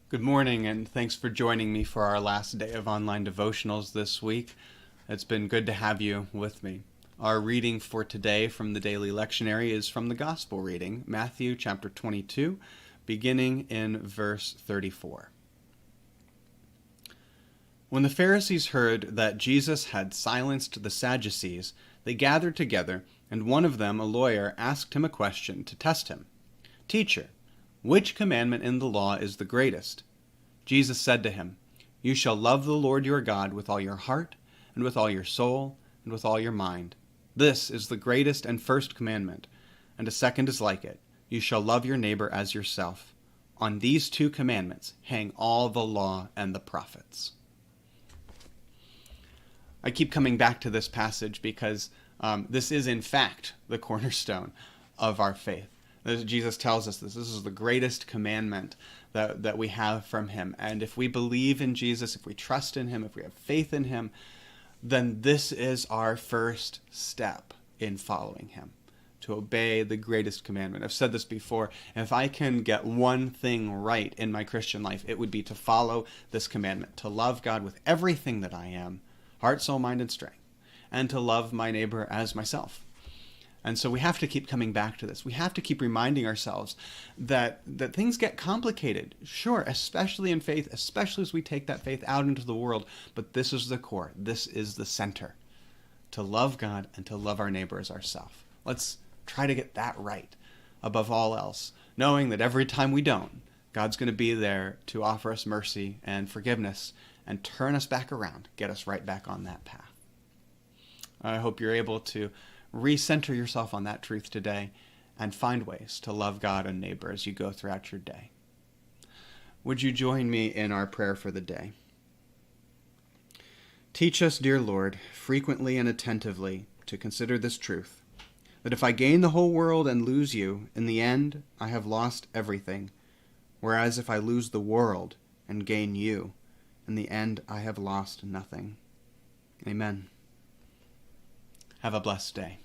Good morning, and thanks for joining me for our last day of online devotionals this week. It's been good to have you with me. Our reading for today from the daily lectionary is from the Gospel reading, Matthew chapter 22, beginning in verse 34. When the Pharisees heard that Jesus had silenced the Sadducees, they gathered together, and one of them, a lawyer, asked him a question to test him. "Teacher, which commandment in the law is the greatest?" Jesus said to him, "You shall love the Lord your God with all your heart, and with all your soul, and with all your mind. This is the greatest and first commandment, and a second is like it. You shall love your neighbor as yourself. On these two commandments hang all the law and the prophets." I keep coming back to this passage because this is, in fact, the cornerstone of our faith. Jesus tells us this is the greatest commandment that we have from him. And if we believe in Jesus, if we trust in him, if we have faith in him, then this is our first step in following him, to obey the greatest commandment. I've said this before. If I can get one thing right in my Christian life, it would be to follow this commandment, to love God with everything that I am, heart, soul, mind, and strength, and to love my neighbor as myself. And so we have to keep coming back to this. We have to keep reminding ourselves that things get complicated, sure, especially in faith, especially as we take that faith out into the world. But this is the core. This is the center. To love God and to love our neighbor as ourselves. Let's try to get that right above all else, knowing that every time we don't, God's going to be there to offer us mercy and forgiveness and turn us back around, get us right back on that path. I hope you're able to recenter yourself on that truth today and find ways to love God and neighbor as you go throughout your day. Would you join me in our prayer for the day? Teach us, dear Lord, frequently and attentively to consider this truth, that if I gain the whole world and lose you, in the end I have lost everything, whereas if I lose the world and gain you, in the end I have lost nothing. Amen. Have a blessed day.